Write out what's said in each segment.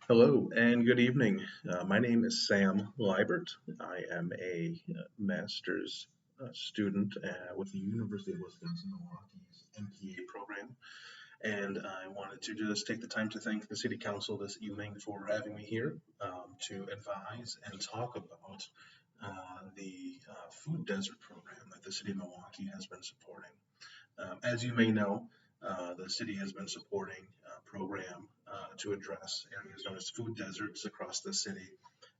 Hello and good evening. My name is Sam Liebert. I am a master's student with the University of Wisconsin-Milwaukee's MPA program, and I wanted to just take the time to thank the City Council this evening for having me here to advise and talk about the food desert program that the City of Milwaukee has been supporting. As you may know, the city has been supporting a program to address areas known as food deserts across the city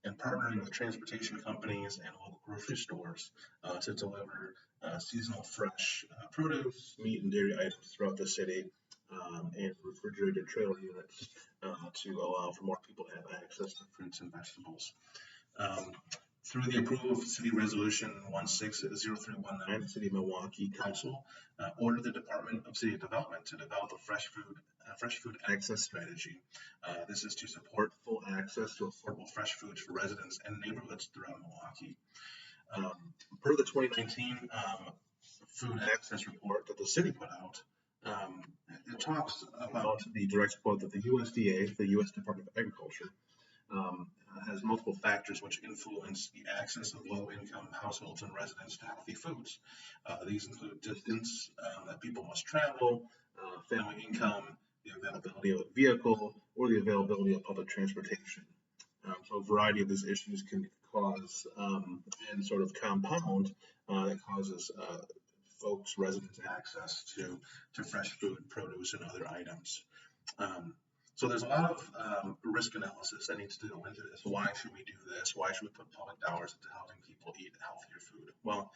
and partnering with transportation companies and local grocery stores to deliver seasonal fresh produce, meat, and dairy items throughout the city and refrigerated trailer units to allow for more people to have access to fruits and vegetables. Um, Through the approval of City Resolution 160319, the City of Milwaukee Council ordered the Department of City Development to develop a fresh food access strategy. This is to support full access to affordable fresh foods for residents and neighborhoods throughout Milwaukee. Um, Per the 2019 food access report that the city put out, um, it talks about the direct quote that the USDA, the U.S. Department of Agriculture, um, has multiple factors which influence the access of low-income households and residents to healthy foods. These include distance that people must travel, family income, the availability of a vehicle, or the availability of public transportation. So a variety of these issues can cause and sort of compound that causes folks, residents access to fresh food, produce, and other items. Um, so there's a lot of risk analysis that needs to go into this. Why should we do this? Why should we put public dollars into helping people eat healthier food? Well,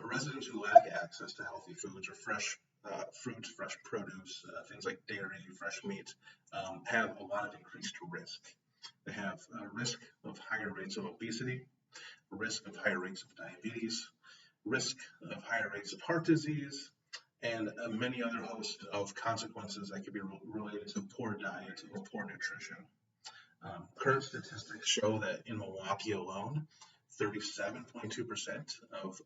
residents who lack access to healthy foods or fresh fruits, fresh produce, things like dairy, fresh meat, have a lot of increased risk. They have a risk of higher rates of obesity, risk of higher rates of diabetes, risk of higher rates of heart disease, and many other host of consequences that could be related to poor diet or poor nutrition. Current statistics show that in Milwaukee alone, 37.2% of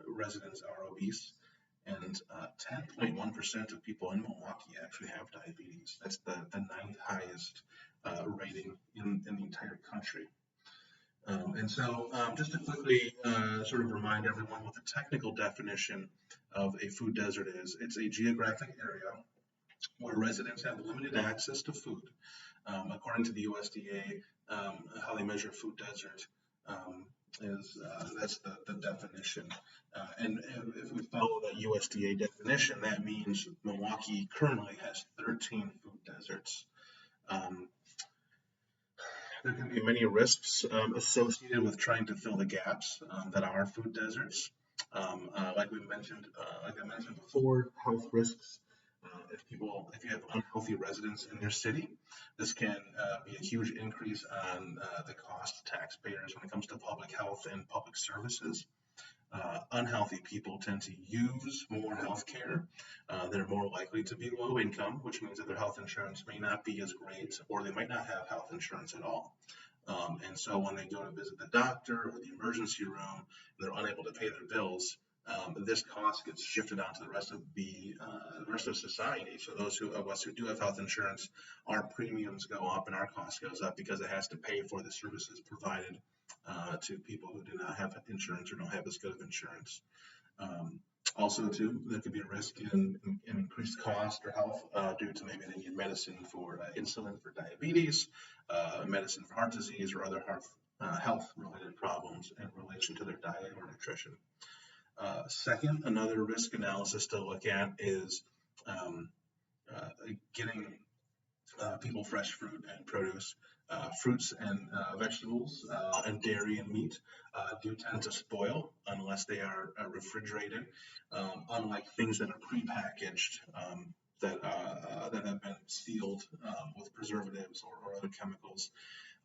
residents are obese, and 10.1% of people in Milwaukee actually have diabetes. That's the ninth highest rating in the entire country. Just to quickly sort of remind everyone what the technical definition of a food desert is, it's a geographic area where residents have limited access to food. According to the USDA, how they measure food desert is that's the definition. And if we follow that USDA definition, that means Milwaukee currently has 13 food deserts. There can be many risks associated with trying to fill the gaps that are food deserts. Like I mentioned before, health risks. If you have unhealthy residents in your city, this can be a huge increase on the cost to taxpayers when it comes to public health and public services. Unhealthy people tend to use more health care. They're more likely to be low income, which means that their health insurance may not be as great, or they might not have health insurance at all. And so when they go to visit the doctor or the emergency room, and they're unable to pay their bills, this cost gets shifted onto the rest of society. So those of us who do have health insurance, our premiums go up and our cost goes up because it has to pay for the services provided to people who do not have insurance or don't have as good of insurance. Also, too, there could be a risk in increased cost or health due to maybe they need medicine for insulin for diabetes, medicine for heart disease, or other health-related problems in relation to their diet or nutrition. Second, another risk analysis to look at is getting people fresh fruit and produce. Fruits and vegetables and dairy and meat do tend to spoil unless they are refrigerated, unlike things that are prepackaged that have been sealed with preservatives or other chemicals.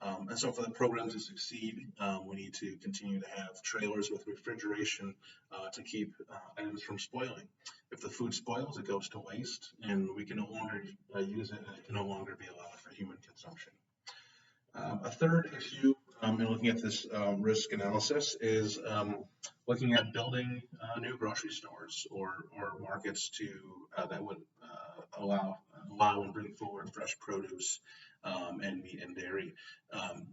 And so for the program to succeed, we need to continue to have trailers with refrigeration to keep items from spoiling. If the food spoils, it goes to waste, and we can no longer use it, and it can no longer be allowed for human consumption. A third issue in looking at this risk analysis is looking at building new grocery stores or markets that would allow and bring forward fresh produce and meat and dairy.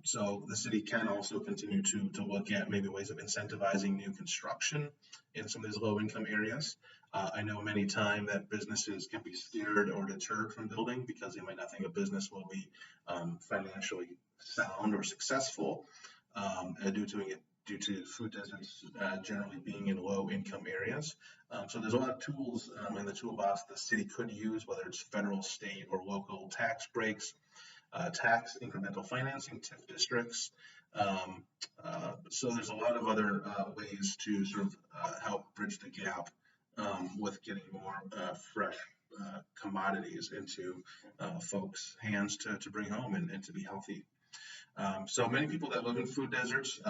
So the city can also continue to look at maybe ways of incentivizing new construction in some of these low income areas. I know many times that businesses can be scared or deterred from building because they might not think a business will be financially sound or successful due to food deserts generally being in low income areas. So there's a lot of tools in the toolbox the city could use, whether it's federal, state, or local tax breaks, tax incremental financing, TIF districts. So there's a lot of other ways to sort of help bridge the gap with getting more fresh commodities into folks' hands to bring home and to be healthy. So many people that live in food deserts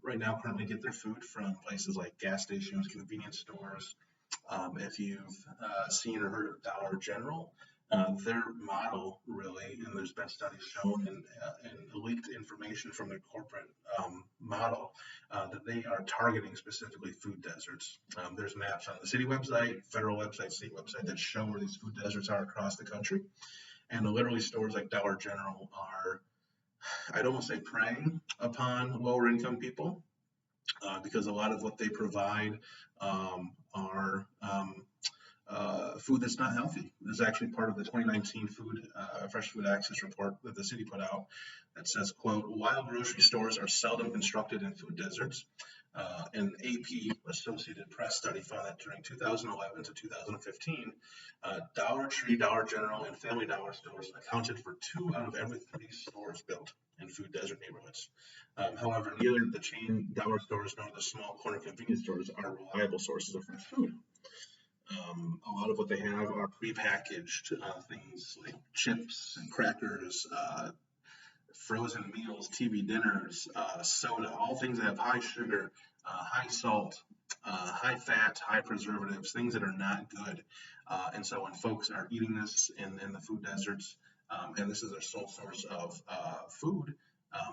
right now currently get their food from places like gas stations, convenience stores. If you've seen or heard of Dollar General, their model really, and there's been studies shown and leaked information from their corporate model that they are targeting specifically food deserts. There's maps on the city website, federal website, state website that show where these food deserts are across the country. And literally stores like Dollar General are, I'd almost say, preying upon lower income people because a lot of what they provide are food that's not healthy. This is actually part of the 2019 Fresh Food Access report that the city put out that says, quote, while grocery stores are seldom constructed in food deserts, an AP Associated Press study found that during 2011 to 2015, Dollar Tree, Dollar General, and Family Dollar stores accounted for 2 out of every 3 stores built in food desert neighborhoods. However, neither the chain dollar stores nor the small corner convenience stores are reliable sources of fresh food. A lot of what they have are prepackaged things like chips and crackers, frozen meals, TV dinners, soda, all things that have high sugar, high salt, high fat, high preservatives, things that are not good. And so when folks are eating this in the food deserts, and this is their sole source of food,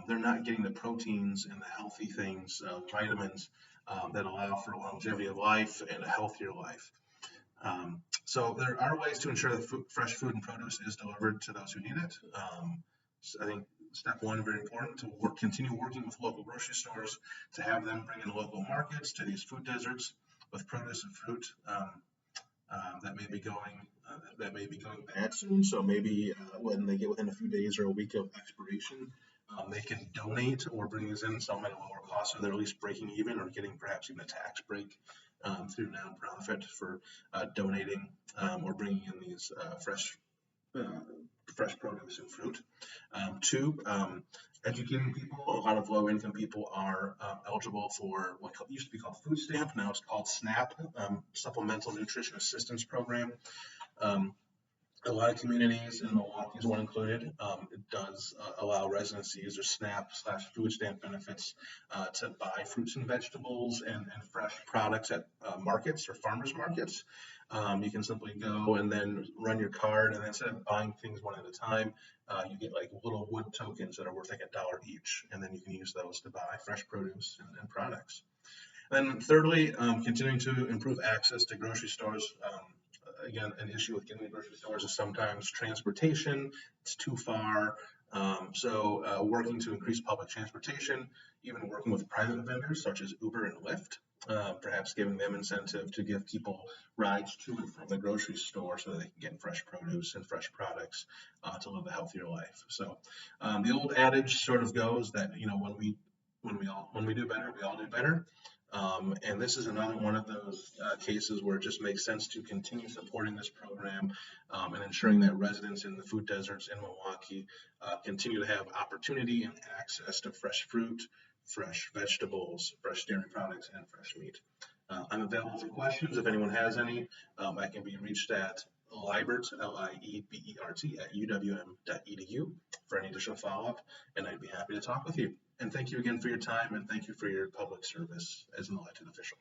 they're not getting the proteins and the healthy things, vitamins that allow for longevity of life and a healthier life. So there are ways to ensure that fresh food and produce is delivered to those who need it. So I think step one, very important, to continue working with local grocery stores to have them bring in local markets to these food deserts with produce and fruit that may be going bad soon. So maybe when they get within a few days or a week of expiration, they can donate or bring these in some at a lower cost, so they're at least breaking even or getting perhaps even a tax break through nonprofit for donating or bringing in these fresh produce and fruit. 2, educating people. A lot of low-income people are eligible for what used to be called food stamp. Now it's called SNAP, Supplemental Nutrition Assistance Program. A lot of communities in Milwaukee is one included. It does allow residents to use their SNAP/food stamp benefits to buy fruits and vegetables and fresh products at markets or farmers markets. You can simply go and then run your card, and then instead of buying things one at a time, you get like little wood tokens that are worth like $1 each, and then you can use those to buy fresh produce and products. And then thirdly, continuing to improve access to grocery stores. Again, an issue with getting to grocery stores is sometimes transportation. It's too far. So working to increase public transportation, even working with private vendors such as Uber and Lyft, perhaps giving them incentive to give people rides to and from the grocery store so that they can get fresh produce and fresh products to live a healthier life. So the old adage sort of goes that, you know, when we do better, we all do better. And this is another one of those cases where it just makes sense to continue supporting this program and ensuring that residents in the food deserts in Milwaukee continue to have opportunity and access to fresh fruit, fresh vegetables, fresh dairy products, and fresh meat. I'm available for questions if anyone has any. I can be reached at Liebert, Liebert, at uwm.edu for any additional follow-up, and I'd be happy to talk with you. And thank you again for your time, and thank you for your public service as an elected official.